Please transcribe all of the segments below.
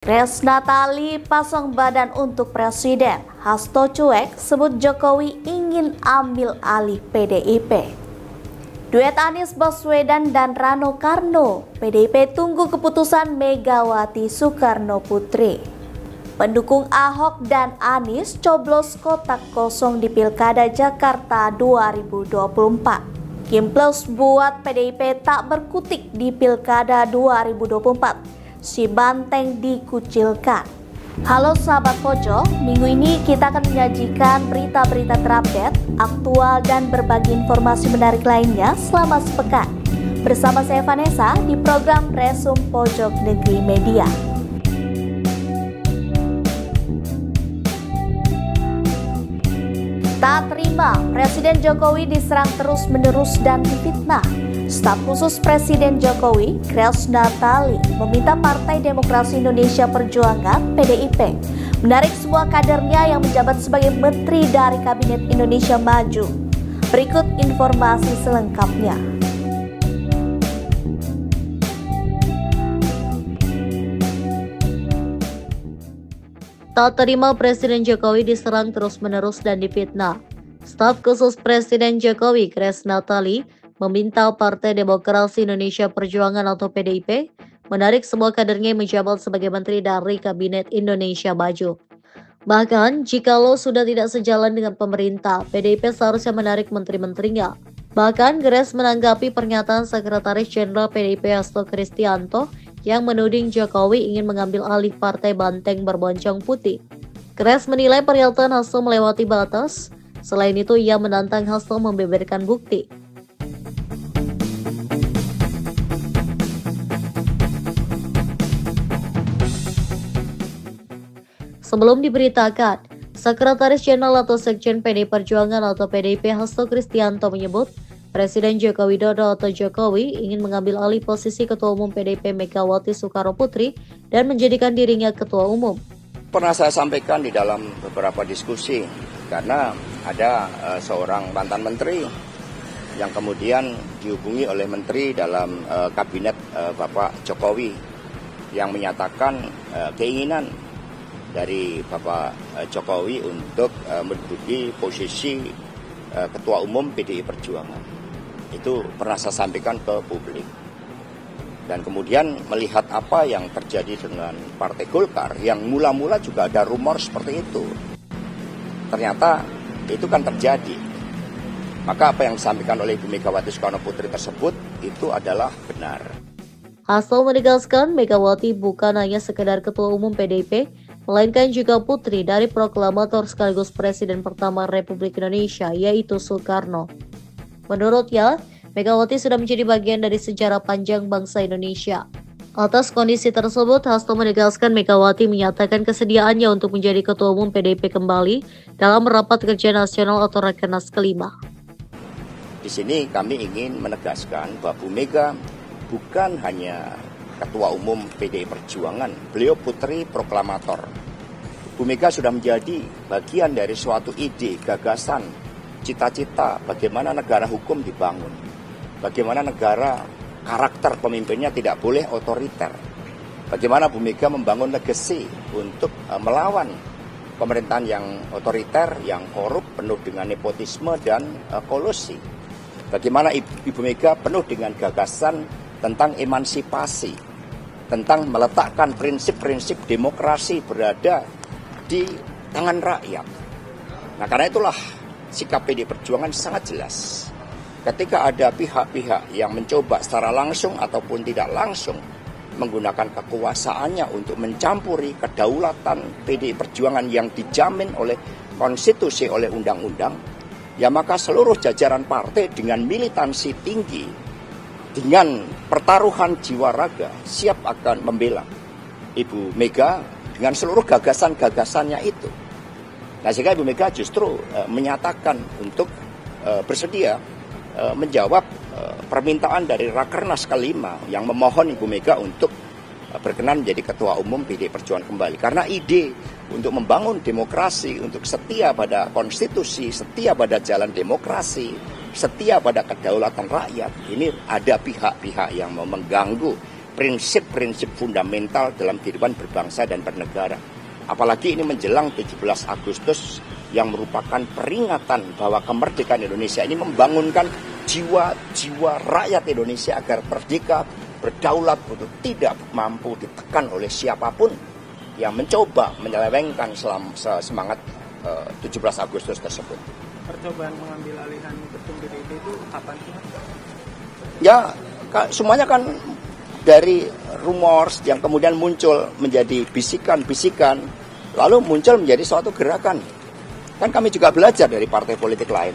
Grace Natali pasang badan untuk presiden. Hasto cuek sebut Jokowi ingin ambil alih PDIP. Duet Anies Baswedan dan Rano Karno. PDIP tunggu keputusan Megawati Soekarno Putri. Pendukung Ahok dan Anies coblos kotak kosong di Pilkada Jakarta 2024. Kimplos buat PDIP tak berkutik di Pilkada 2024. Si banteng dikucilkan. Halo sahabat Pojo, minggu ini kita akan menyajikan berita-berita terupdate, aktual dan berbagi informasi menarik lainnya selama sepekan. Bersama saya Vanessa di program Resum Pojok Negeri Media. Tak terima, Presiden Jokowi diserang terus-menerus dan difitnah. Staf khusus Presiden Jokowi, Grace Natali, meminta Partai Demokrasi Indonesia Perjuangan (PDIP) menarik semua kadernya yang menjabat sebagai menteri dari Kabinet Indonesia Maju. Berikut informasi selengkapnya. Tak terima Presiden Jokowi diserang terus-menerus dan difitnah. Staf khusus Presiden Jokowi, Grace Natali, meminta Partai Demokrasi Indonesia Perjuangan atau PDIP menarik semua kadernya yang menjabat sebagai menteri dari Kabinet Indonesia Maju. Bahkan, jikalau sudah tidak sejalan dengan pemerintah, PDIP seharusnya menarik menteri-menterinya. Bahkan, Grace menanggapi pernyataan Sekretaris Jenderal PDIP Hasto Kristianto yang menuding Jokowi ingin mengambil alih partai banteng berbonceng putih. Grace menilai pernyataan Hasto melewati batas. Selain itu, ia menantang Hasto membeberkan bukti. Sebelum diberitakan, Sekretaris Jenderal atau Sekjen PDI Perjuangan atau PDIP Hasto Kristianto menyebut Presiden Joko Widodo atau Jokowi ingin mengambil alih posisi Ketua Umum PDIP Megawati Soekarno Putri dan menjadikan dirinya Ketua Umum. Pernah saya sampaikan di dalam beberapa diskusi karena ada seorang mantan menteri yang kemudian dihubungi oleh menteri dalam kabinet Bapak Jokowi yang menyatakan keinginan dari Bapak Jokowi untuk menduduki posisi Ketua Umum PDI Perjuangan. Itu pernah saya sampaikan ke publik. Dan kemudian melihat apa yang terjadi dengan Partai Golkar yang mula-mula juga ada rumor seperti itu. Ternyata itu kan terjadi. Maka apa yang disampaikan oleh Ibu Megawati Soekarno Putri tersebut itu adalah benar. Hasto menegaskan Megawati bukan hanya sekedar Ketua Umum PDIP, melainkan juga putri dari proklamator sekaligus Presiden pertama Republik Indonesia, yaitu Soekarno. Menurutnya, Megawati sudah menjadi bagian dari sejarah panjang bangsa Indonesia. Atas kondisi tersebut, Hasto menegaskan Megawati menyatakan kesediaannya untuk menjadi Ketua Umum PDIP kembali dalam rapat kerja nasional atau Rakernas kelima. Di sini kami ingin menegaskan bahwa Bu Mega bukan hanya Ketua Umum PDI Perjuangan, beliau putri proklamator. Bu Mega sudah menjadi bagian dari suatu ide, gagasan, cita-cita bagaimana negara hukum dibangun. Bagaimana negara karakter pemimpinnya tidak boleh otoriter. Bagaimana Bu Mega membangun legacy untuk melawan pemerintahan yang otoriter, yang korup, penuh dengan nepotisme dan kolusi. Bagaimana Ibu Mega penuh dengan gagasan tentang emansipasi, tentang meletakkan prinsip-prinsip demokrasi berada di tangan rakyat. Nah, karena itulah sikap PDI Perjuangan sangat jelas. Ketika ada pihak-pihak yang mencoba secara langsung ataupun tidak langsung menggunakan kekuasaannya untuk mencampuri kedaulatan PDI Perjuangan yang dijamin oleh konstitusi, oleh undang-undang, ya maka seluruh jajaran partai dengan militansi tinggi, dengan pertaruhan jiwa raga, siap akan membela Ibu Mega dengan seluruh gagasan-gagasannya itu. Nah, sehingga Ibu Mega justru menyatakan untuk bersedia menjawab permintaan dari Rakernas kelima yang memohon Ibu Mega untuk berkenan menjadi Ketua Umum PDI Perjuangan kembali. Karena ide untuk membangun demokrasi, untuk setia pada konstitusi, setia pada jalan demokrasi, setia pada kedaulatan rakyat, ini ada pihak-pihak yang mau mengganggu prinsip-prinsip fundamental dalam kehidupan berbangsa dan bernegara. Apalagi ini menjelang 17 Agustus yang merupakan peringatan bahwa kemerdekaan Indonesia ini membangunkan jiwa-jiwa rakyat Indonesia agar merdeka, berdaulat, untuk tidak mampu ditekan oleh siapapun yang mencoba menyelewengkan semangat 17 Agustus tersebut. Percobaan mengambil alihan ketum PDIP itu kapan sih? Ya, semuanya kan dari rumors yang kemudian muncul menjadi bisikan-bisikan, lalu muncul menjadi suatu gerakan. Kan kami juga belajar dari partai politik lain.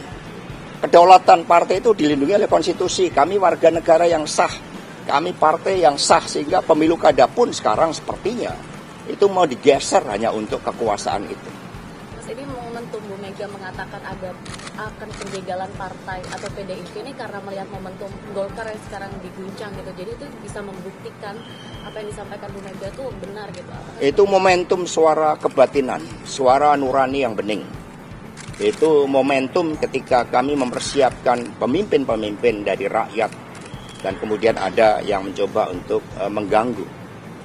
Kedaulatan partai itu dilindungi oleh konstitusi. Kami warga negara yang sah, kami partai yang sah, sehingga pemilu kada pun sekarang sepertinya itu mau digeser hanya untuk kekuasaan itu. Mas, ini momentum Bu Mega mengatakan akan penjagalan partai atau PDIP ini karena melihat momentum Golkar yang sekarang diguncang gitu. Jadi itu bisa membuktikan apa yang disampaikan Bu Mega itu benar gitu. Itu momentum suara kebatinan, suara nurani yang bening. Itu momentum ketika kami mempersiapkan pemimpin-pemimpin dari rakyat dan kemudian ada yang mencoba untuk mengganggu.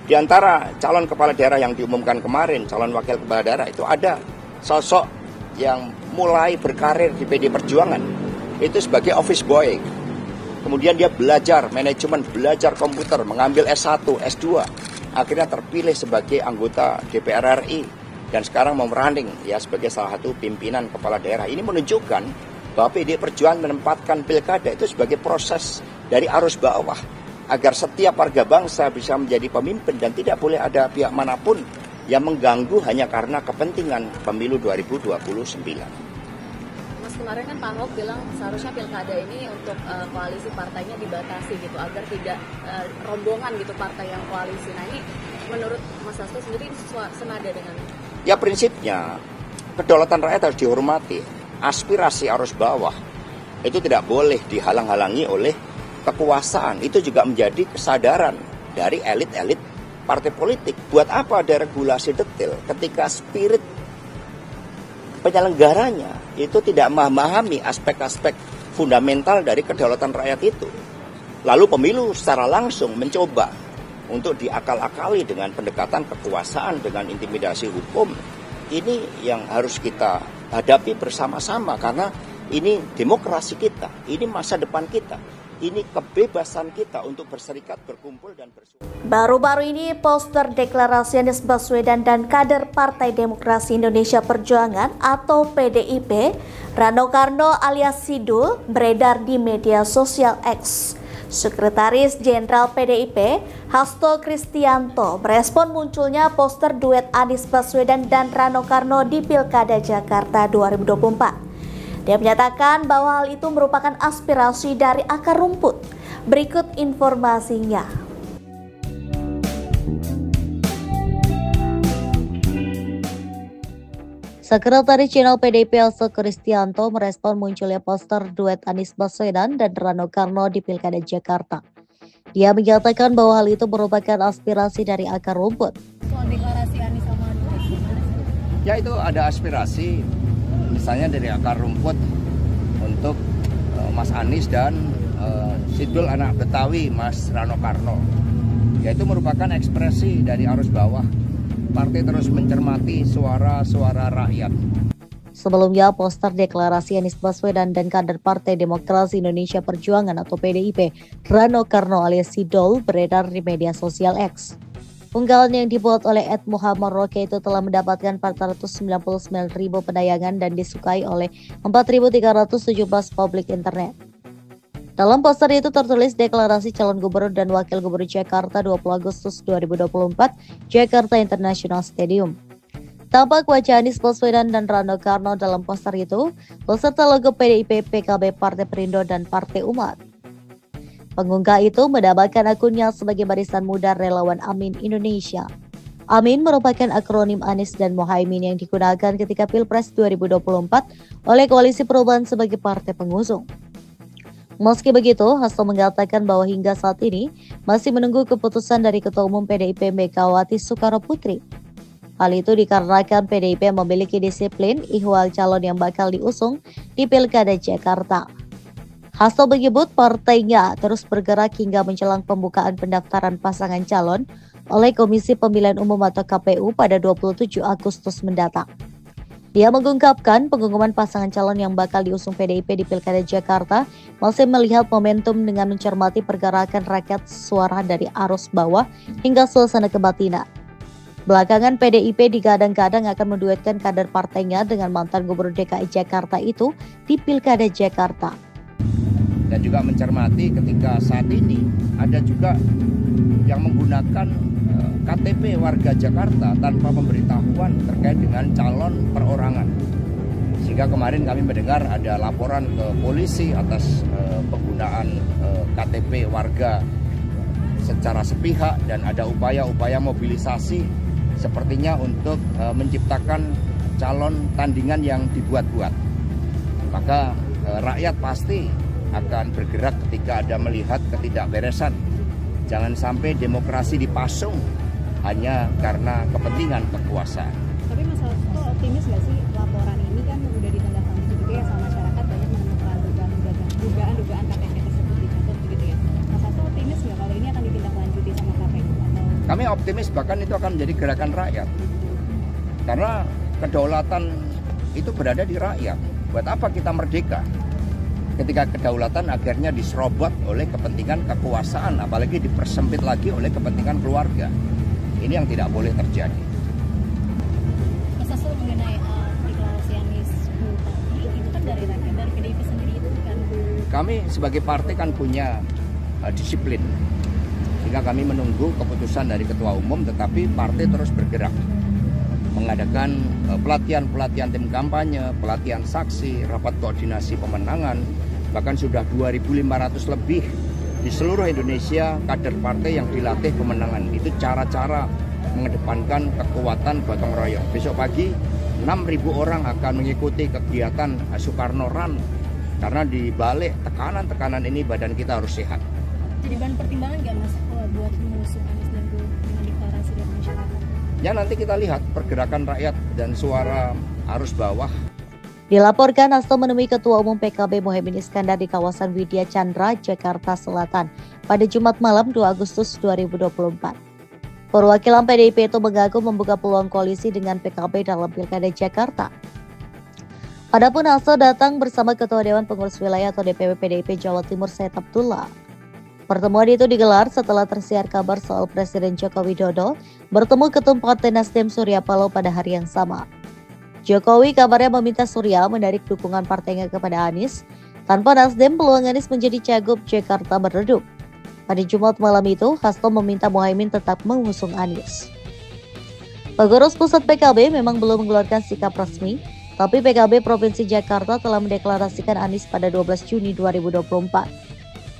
Di antara calon kepala daerah yang diumumkan kemarin, calon wakil kepala daerah itu ada sosok yang mulai berkarir di PD Perjuangan itu sebagai office boy. Kemudian dia belajar manajemen, belajar komputer, mengambil S1, S2. Akhirnya terpilih sebagai anggota DPR RI dan sekarang memeranding ya sebagai salah satu pimpinan kepala daerah. Ini menunjukkan bahwa PD Perjuangan menempatkan pilkada itu sebagai proses dari arus bawah agar setiap warga bangsa bisa menjadi pemimpin dan tidak boleh ada pihak manapun yang mengganggu hanya karena kepentingan pemilu 2029. Mas, kemarin kan Pak Ahok bilang seharusnya pilkada ini untuk koalisi partainya dibatasi gitu agar tidak rombongan gitu partai yang koalisi. Nah, ini menurut Mas Hasto sendiri senada dengan ya prinsipnya kedaulatan rakyat harus dihormati. Aspirasi arus bawah itu tidak boleh dihalang-halangi oleh kekuasaan. Itu juga menjadi kesadaran dari elit-elit partai politik. Buat apa ada regulasi detail ketika spirit penyelenggaranya itu tidak memahami aspek-aspek fundamental dari kedaulatan rakyat itu. Lalu pemilu secara langsung mencoba untuk diakal-akali dengan pendekatan kekuasaan, dengan intimidasi hukum. Ini yang harus kita hadapi bersama-sama karena ini demokrasi kita, ini masa depan kita. Ini kebebasan kita untuk berserikat, berkumpul, dan bersuara. Baru-baru ini poster deklarasi Anies Baswedan dan kader Partai Demokrasi Indonesia Perjuangan atau PDIP, Rano Karno alias Sidul, beredar di media sosial X. Sekretaris Jenderal PDIP, Hasto Kristianto, merespon munculnya poster duet Anies Baswedan dan Rano Karno di Pilkada Jakarta 2024. Dia menyatakan bahwa hal itu merupakan aspirasi dari akar rumput. Berikut informasinya. Sekretaris Jenderal PDIP Hasto Kristianto merespon munculnya poster duet Anies Baswedan dan Rano Karno di Pilkada Jakarta. Dia menyatakan bahwa hal itu merupakan aspirasi dari akar rumput. soal deklarasi Anies sama Ya itu ada aspirasi, misalnya dari akar rumput untuk Mas Anies dan Sidul anak Betawi Mas Rano Karno. Yaitu merupakan ekspresi dari arus bawah. Partai terus mencermati suara-suara rakyat. Sebelumnya, poster deklarasi Anies Baswedan dan kader Partai Demokrasi Indonesia Perjuangan atau PDIP, Rano Karno alias Sidul, beredar di media sosial X. Unggahan yang dibuat oleh @Muhammad Roke itu telah mendapatkan 499.000 penayangan dan disukai oleh 4.317 publik internet. Dalam poster itu tertulis deklarasi calon gubernur dan wakil gubernur Jakarta 20 Agustus 2024, Jakarta International Stadium. Tampak wajah Anies Baswedan dan Rano Karno dalam poster itu, beserta logo PDIP, PKB, Partai Perindo, dan Partai Umat. Pengunggah itu menambahkan akunnya sebagai barisan muda relawan Amin Indonesia. Amin merupakan akronim Anies dan Muhaimin yang digunakan ketika Pilpres 2024 oleh Koalisi Perubahan sebagai partai pengusung. Meski begitu, Hasto mengatakan bahwa hingga saat ini masih menunggu keputusan dari Ketua Umum PDIP Megawati Soekarnoputri. Hal itu dikarenakan PDIP memiliki disiplin ihwal calon yang bakal diusung di Pilkada Jakarta. Hasto menyebut partainya terus bergerak hingga menjelang pembukaan pendaftaran pasangan calon oleh Komisi Pemilihan Umum atau KPU pada 27 Agustus mendatang. Dia mengungkapkan pengumuman pasangan calon yang bakal diusung PDIP di Pilkada Jakarta masih melihat momentum dengan mencermati pergerakan rakyat suara dari arus bawah hingga suasana kebatinan. Belakangan PDIP digadang-gadang akan menduetkan kader partainya dengan mantan Gubernur DKI Jakarta itu di Pilkada Jakarta. Dan juga mencermati ketika saat ini ada juga yang menggunakan KTP warga Jakarta tanpa pemberitahuan terkait dengan calon perorangan. Sehingga kemarin kami mendengar ada laporan ke polisi atas penggunaan KTP warga secara sepihak dan ada upaya-upaya mobilisasi sepertinya untuk menciptakan calon tandingan yang dibuat-buat. Maka rakyat pasti akan bergerak ketika ada melihat ketidakberesan. Jangan sampai demokrasi dipasung hanya karena kepentingan kekuasaan. Tapi Mas Hasto optimis nggak sih laporan ini kan udah ditindaklanjuti juga ya sama masyarakat, banyak menemukan dugaan KTP tersebut dicatat begitu ya. Mas Hasto optimis nggak kalau ini akan ditindaklanjuti sama KPU? Atau... Kami optimis bahkan itu akan menjadi gerakan rakyat. Karena kedaulatan itu berada di rakyat. Buat apa kita merdeka? Ketika kedaulatan akhirnya diserobot oleh kepentingan kekuasaan, apalagi dipersempit lagi oleh kepentingan keluarga. Ini yang tidak boleh terjadi. Mas Hasto mengenai deklarasi Anies tadi, itu kan dari rakyat, dari PDIP sendiri itu kan? Kami sebagai partai kan punya disiplin. Sehingga kami menunggu keputusan dari Ketua Umum, tetapi partai terus bergerak. Mengadakan pelatihan-pelatihan tim kampanye, pelatihan saksi, rapat koordinasi pemenangan, bahkan sudah 2.500 lebih di seluruh Indonesia kader partai yang dilatih pemenangan. Itu cara-cara mengedepankan kekuatan gotong royong. Besok pagi 6.000 orang akan mengikuti kegiatan Soekarno Run karena di balik tekanan-tekanan ini badan kita harus sehat. Jadi bahan pertimbangan nggak Mas buat mengusung Anies dan dengan deklarasi dari masyarakat? Ya nanti kita lihat pergerakan rakyat dan suara arus bawah. Dilaporkan Hasto menemui Ketua Umum PKB Mohaimin Iskandar di kawasan Widya Chandra, Jakarta Selatan pada Jumat malam 2 Agustus 2024. Perwakilan PDIP itu mengaku membuka peluang koalisi dengan PKB dalam Pilkada Jakarta. Adapun Hasto datang bersama Ketua Dewan Pengurus Wilayah atau DPW PDIP Jawa Timur Said Abdullah. Pertemuan itu digelar setelah tersiar kabar soal Presiden Joko Widodo bertemu Ketum Partai Nasdem Surya Paloh pada hari yang sama. Jokowi kabarnya meminta Surya menarik dukungan partainya kepada Anies. Tanpa Nasdem, peluang Anies menjadi cagup Jakarta meredup. Pada Jumat malam itu, Hasto meminta Mohaimin tetap mengusung Anies. Pengurus pusat PKB memang belum mengeluarkan sikap resmi, tapi PKB Provinsi Jakarta telah mendeklarasikan Anies pada 12 Juni 2024.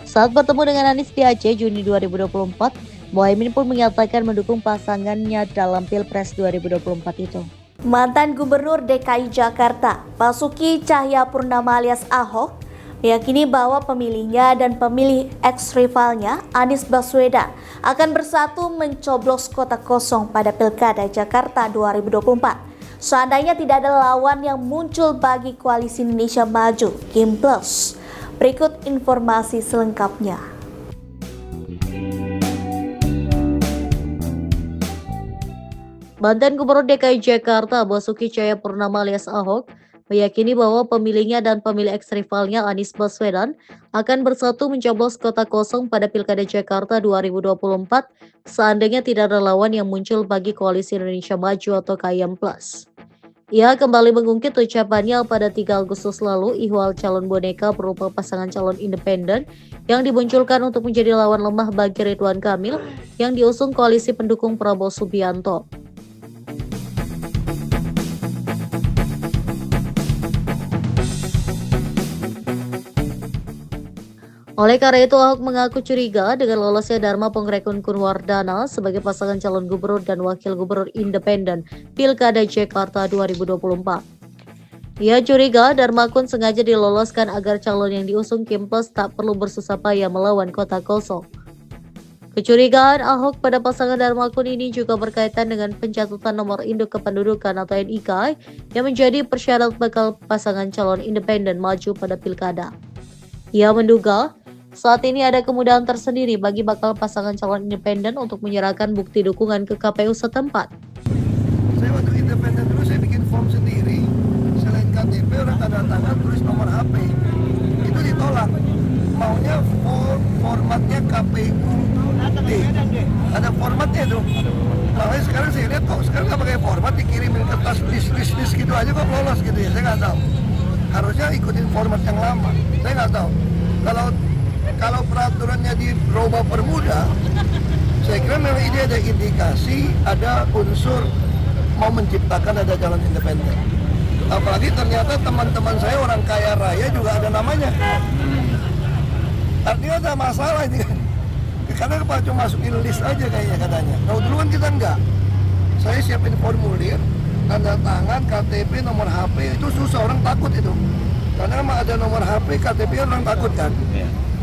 Saat bertemu dengan Anies di Aceh Juni 2024, Mohaimin pun menyatakan mendukung pasangannya dalam Pilpres 2024 itu. Mantan Gubernur DKI Jakarta, Basuki Cahayapurnama alias Ahok, meyakini bahwa pemilihnya dan pemilih eks-rivalnya Anies Baswedan akan bersatu mencoblos kota kosong pada Pilkada Jakarta 2024. Seandainya tidak ada lawan yang muncul bagi Koalisi Indonesia Maju, Kim Plus. Berikut informasi selengkapnya. Mantan Gubernur DKI Jakarta Basuki Cahayapurnama alias Ahok meyakini bahwa pemilihnya dan pemilih eks-rivalnya Anies Baswedan akan bersatu mencoblos kota kosong pada Pilkada Jakarta 2024 seandainya tidak ada lawan yang muncul bagi Koalisi Indonesia Maju atau KIM Plus. Ia kembali mengungkit ucapannya pada 3 Agustus lalu ihwal calon boneka berupa pasangan calon independen yang dimunculkan untuk menjadi lawan lemah bagi Ridwan Kamil yang diusung koalisi pendukung Prabowo Subianto. Oleh karena itu, Ahok mengaku curiga dengan lolosnya Dharma Pongrekun Kunwardana sebagai pasangan calon gubernur dan wakil gubernur independen Pilkada Jakarta 2024. Ia curiga Dharma Kun sengaja diloloskan agar calon yang diusung Kim Plus tak perlu bersusah payah melawan kota kosong. Kecurigaan Ahok pada pasangan Dharma Kun ini juga berkaitan dengan pencatatan nomor induk kependudukan atau NIK yang menjadi persyarat bakal pasangan calon independen maju pada Pilkada. Ia menduga saat ini ada kemudahan tersendiri bagi bakal pasangan calon independen untuk menyerahkan bukti dukungan ke KPU setempat. Saya waktu independen dulu saya bikin form sendiri, selain KTP orang tanda tangan tulis nomor HP, itu ditolak. Maunya formatnya KPU D, ada formatnya tuh. Makanya sekarang saya lihat kok sekarang nggak pakai format, dikirimin kertas list gitu aja kok lolos gitu ya, saya nggak tahu. Harusnya ikutin format yang lama, saya nggak tahu. Kalau peraturannya dirubah permudah, saya kira memang ini ada indikasi, ada unsur mau menciptakan ada calon independen. Apalagi ternyata teman-teman saya orang kaya raya juga ada namanya. Artinya ada masalah ini kan. Karena cuma masukin list aja kayaknya katanya. Kalau dulu kan kita enggak. Saya siapin formulir, tanda tangan, KTP, nomor HP, itu susah, orang takut itu. Karena memang ada nomor HP, KTP orang takut kan.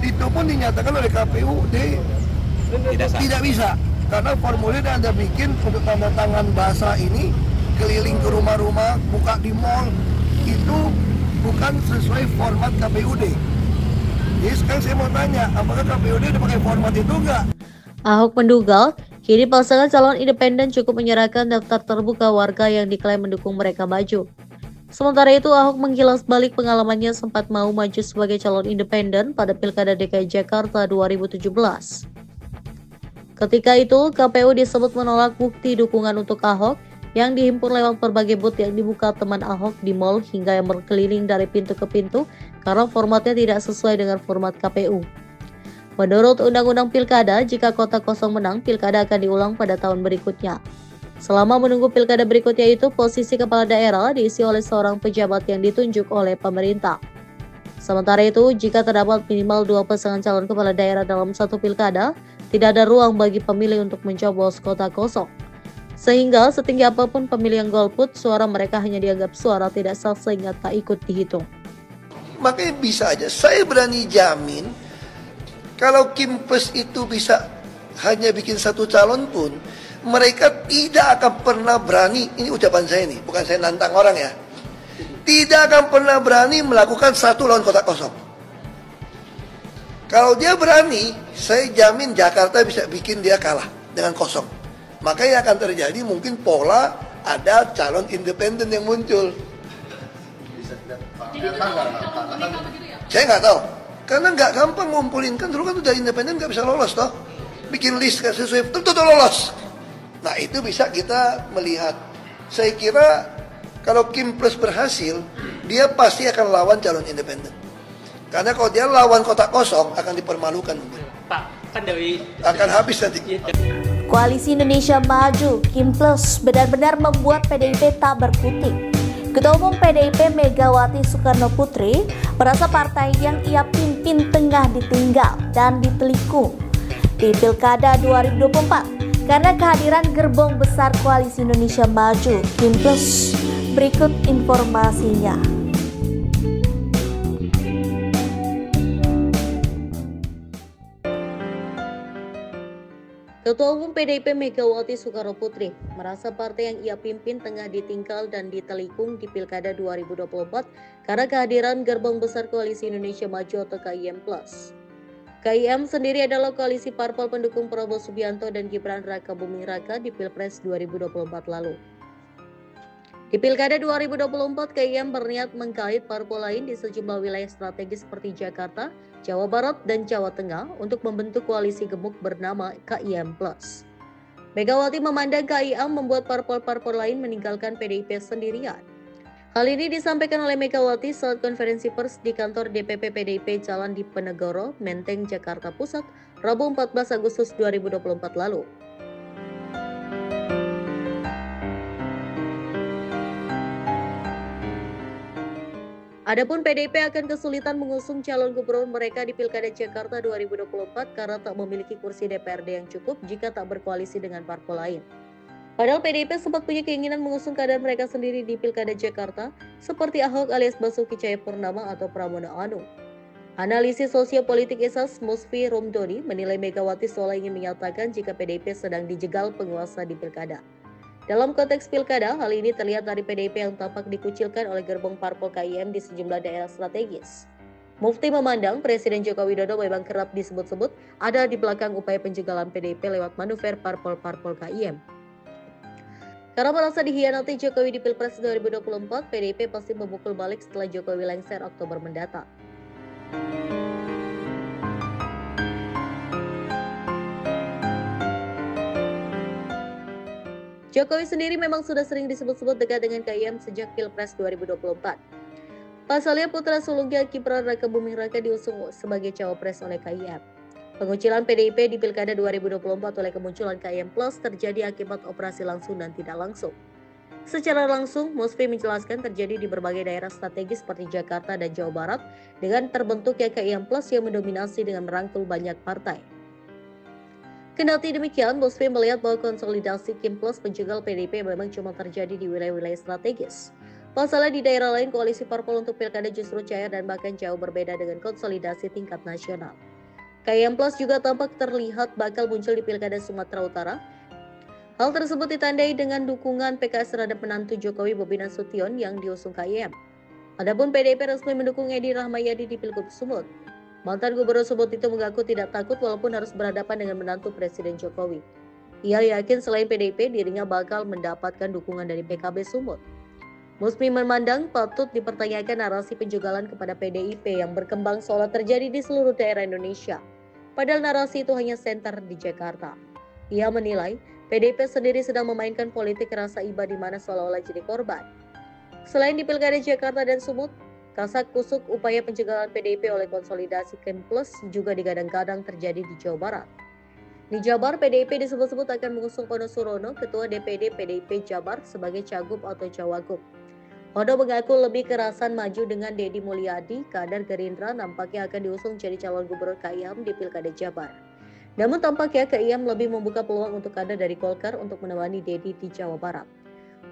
Itu pun dinyatakan oleh KPU tidak bisa. Karena formulir yang Anda bikin untuk tanda tangan bahasa ini, keliling ke rumah-rumah, buka di mall, itu bukan sesuai format KPUD. Jadi sekarang saya mau tanya, apakah KPUD udah pakai format itu enggak? Ahok menduga, kini pasangan calon independen cukup menyerahkan daftar terbuka warga yang diklaim mendukung mereka maju. Sementara itu, Ahok mengkilas balik pengalamannya sempat mau maju sebagai calon independen pada Pilkada DKI Jakarta 2017. Ketika itu, KPU disebut menolak bukti dukungan untuk Ahok yang dihimpun lewat berbagai booth yang dibuka teman Ahok di mal hingga yang berkeliling dari pintu ke pintu karena formatnya tidak sesuai dengan format KPU. Menurut Undang-Undang Pilkada, jika kota kosong menang, Pilkada akan diulang pada tahun berikutnya. Selama menunggu Pilkada berikutnya itu, posisi kepala daerah diisi oleh seorang pejabat yang ditunjuk oleh pemerintah. Sementara itu, jika terdapat minimal 2 pasangan calon kepala daerah dalam satu Pilkada, tidak ada ruang bagi pemilih untuk mencoblos kota kosong. Sehingga setinggi apapun pemilih yang golput, suara mereka hanya dianggap suara tidak sah sehingga tak ikut dihitung. Makanya bisa aja, saya berani jamin, kalau Kimpes itu bisa hanya bikin satu calon pun, mereka tidak akan pernah berani, ini ucapan saya nih, bukan saya nantang orang ya, tidak akan pernah berani melakukan satu lawan kota kosong. Kalau dia berani, saya jamin Jakarta bisa bikin dia kalah dengan kosong. Makanya akan terjadi mungkin pola ada calon independen yang muncul. Saya nggak tahu, karena nggak gampang ngumpulin, kan dulu kan udah independen nggak bisa lolos toh, bikin list nggak sesuai, tentu lolos. Nah itu bisa kita melihat. Saya kira kalau Kimpres berhasil, dia pasti akan lawan calon independen. Karena kalau dia lawan kota kosong akan dipermalukan mungkin. Pak, kan dari akan habis nanti. Koalisi Indonesia Maju, Kimples benar-benar membuat PDIP tak berkutik. Ketua Umum PDIP Megawati Soekarno Putri merasa partai yang ia pimpin tengah ditinggal dan ditelikung di Pilkada 2024 karena kehadiran gerbong besar Koalisi Indonesia Maju, Kimples. Berikut informasinya. Ketua Umum PDIP Megawati Soekarno Putri merasa partai yang ia pimpin tengah ditinggal dan ditelikung di Pilkada 2024 karena kehadiran gerbong besar Koalisi Indonesia Maju atau KIM+. KIM sendiri adalah koalisi parpol pendukung Prabowo Subianto dan Gibran Raka Buming Raka di Pilpres 2024 lalu. Di Pilkada 2024, KIM berniat mengkait parpol lain di sejumlah wilayah strategis seperti Jakarta, Jawa Barat, dan Jawa Tengah untuk membentuk koalisi gemuk bernama KIM+. Megawati memandang KIM membuat parpol-parpol lain meninggalkan PDIP sendirian. Hal ini disampaikan oleh Megawati saat konferensi pers di kantor DPP PDIP Jalan Diponegoro, Menteng, Jakarta Pusat, Rabu 14 Agustus 2024 lalu. Adapun PDIP akan kesulitan mengusung calon gubernur mereka di Pilkada Jakarta 2024 karena tak memiliki kursi DPRD yang cukup jika tak berkoalisi dengan parpol lain. Padahal PDIP sempat punya keinginan mengusung kader mereka sendiri di Pilkada Jakarta seperti Ahok alias Basuki Cahayapurnama atau Pramono Anung. Analisis sosiopolitik ISAS Musfi Romdoni menilai Megawati seolah ingin menyatakan jika PDIP sedang dijegal penguasa di Pilkada. Dalam konteks Pilkada, hal ini terlihat dari PDIP yang tampak dikucilkan oleh gerbong parpol KIM di sejumlah daerah strategis. Mufti memandang Presiden Joko Widodo memang kerap disebut-sebut ada di belakang upaya penjagalan PDIP lewat manuver parpol-parpol KIM. Karena merasa dikhianati Jokowi di Pilpres 2024, PDIP pasti memukul balik setelah Jokowi lengser Oktober mendatang. Jokowi sendiri memang sudah sering disebut-sebut dekat dengan KIM sejak Pilpres 2024. Pasalnya putra sulungnya Gibran Raka Buming Raka diusung sebagai cawapres oleh KIM. Pengucilan PDIP di Pilkada 2024 oleh kemunculan KIM Plus terjadi akibat operasi langsung dan tidak langsung. Secara langsung, Musfi menjelaskan terjadi di berbagai daerah strategis seperti Jakarta dan Jawa Barat dengan terbentuknya KIM Plus yang mendominasi dengan merangkul banyak partai. Kendati demikian, Musfi melihat bahwa konsolidasi KIM Plus penjegal PDIP memang cuma terjadi di wilayah-wilayah strategis. Pasalnya di daerah lain koalisi parpol untuk pilkada justru cair dan bahkan jauh berbeda dengan konsolidasi tingkat nasional. KIM Plus juga tampak terlihat bakal muncul di pilkada Sumatera Utara. Hal tersebut ditandai dengan dukungan PKS terhadap menantu Jokowi Bobi Nasution yang diusung KIM. Adapun PDIP resmi mendukung Edi Rahmayadi di Pilgub Sumut. Mantan Gubernur Sumut itu mengaku tidak takut walaupun harus berhadapan dengan menantu Presiden Jokowi. Ia yakin selain PDIP dirinya bakal mendapatkan dukungan dari PKB Sumut. Musmi memandang patut dipertanyakan narasi penjegalan kepada PDIP yang berkembang seolah terjadi di seluruh daerah Indonesia. Padahal narasi itu hanya senter di Jakarta. Ia menilai PDIP sendiri sedang memainkan politik rasa iba di mana seolah-olah jadi korban. Selain di Pilkada Jakarta dan Sumut, kasak kusuk upaya penjegalan PDIP oleh konsolidasi KIM Plus juga digadang-gadang terjadi di Jawa Barat. Di Jabar, PDIP disebut-sebut akan mengusung Ono Surono, Ketua DPD PDIP Jabar sebagai cagup atau cawagup. Ono mengaku lebih kerasan maju dengan Deddy Mulyadi, kader Gerindra nampaknya akan diusung jadi calon gubernur KIM di Pilkada Jabar. Namun tampaknya KIM lebih membuka peluang untuk kader dari Golkar untuk menemani Deddy di Jawa Barat.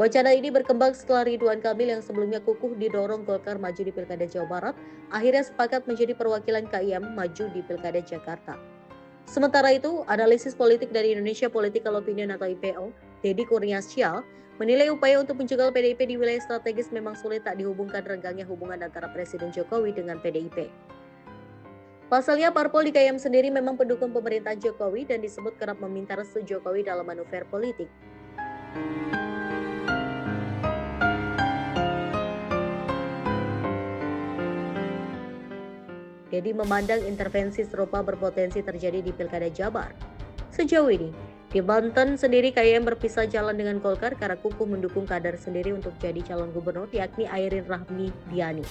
Wacana ini berkembang setelah Ridwan Kamil yang sebelumnya kukuh didorong Golkar maju di Pilkada Jawa Barat, akhirnya sepakat menjadi perwakilan KIM maju di Pilkada Jakarta. Sementara itu, analisis politik dari Indonesia Political Opinion atau IPO, Deddy Kurniasyah, menilai upaya untuk menjegal PDIP di wilayah strategis memang sulit tak dihubungkan renggangnya hubungan antara Presiden Jokowi dengan PDIP. Pasalnya, parpol di KIM sendiri memang pendukung pemerintahan Jokowi dan disebut kerap meminta restu Jokowi dalam manuver politik. Deddy memandang intervensi serupa berpotensi terjadi di Pilkada Jabar. Sejauh ini, di Banten sendiri KIM berpisah jalan dengan Golkar karena kukuh mendukung kader sendiri untuk jadi calon gubernur yakni Airin Rahmidiani.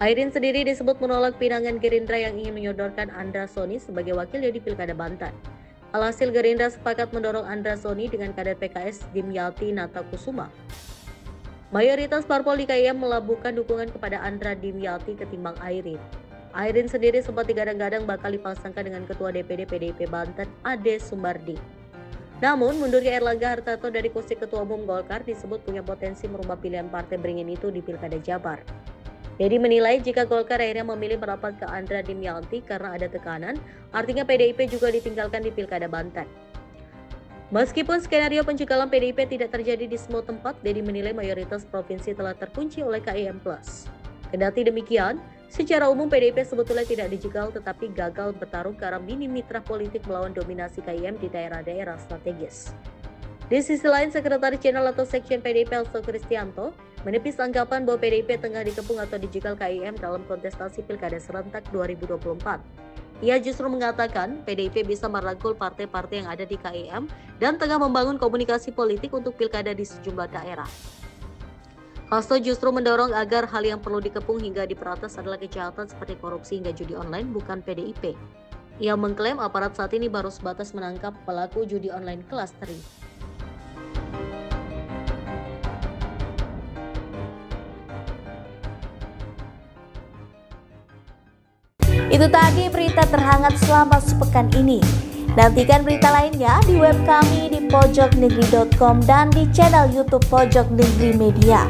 Airin sendiri disebut menolak pinangan Gerindra yang ingin menyodorkan Andra Soni sebagai wakilnya di Pilkada Banten. Alhasil Gerindra sepakat mendorong Andra Soni dengan kader PKS Dimyati Natakusuma. Mayoritas parpol di KIM melabuhkan dukungan kepada Andra Dimyati ketimbang Airin. Airin sendiri sempat digadang-gadang bakal dipasangkan dengan Ketua DPD PDIP Banten Ade Sumbardi. Namun, mundurnya Erlangga Hartarto dari kursi Ketua Umum Golkar disebut punya potensi merubah pilihan partai beringin itu di Pilkada Jabar. Deddy menilai jika Golkar akhirnya memilih merapat ke Andra Dimyati karena ada tekanan, artinya PDIP juga ditinggalkan di Pilkada Banten. Meskipun skenario penjegalan PDIP tidak terjadi di semua tempat, Deddy menilai mayoritas provinsi telah terkunci oleh KIM Plus. Kendati demikian, secara umum PDIP sebetulnya tidak dijegal tetapi gagal bertarung karena minim mitra politik melawan dominasi KIM di daerah-daerah strategis. Di sisi lain, Sekretaris Jenderal atau Sekjen PDIP Hasto Kristianto menepis anggapan bahwa PDIP tengah dikepung atau dijegal KIM dalam kontestasi Pilkada serentak 2024. Ia justru mengatakan PDIP bisa merangkul partai-partai yang ada di KIM dan tengah membangun komunikasi politik untuk pilkada di sejumlah daerah. Hasto justru mendorong agar hal yang perlu dikepung hingga diperatas adalah kejahatan seperti korupsi hingga judi online, bukan PDIP. Ia mengklaim aparat saat ini baru sebatas menangkap pelaku judi online kelas 3. Itu tadi berita terhangat selama sepekan ini. Nantikan berita lainnya di web kami di pojoknegeri.com dan di channel YouTube Pojok Negeri Media.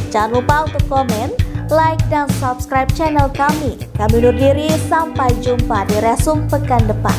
Jangan lupa untuk komen, like, dan subscribe channel kami. Kami undur diri, sampai jumpa di Resum pekan depan.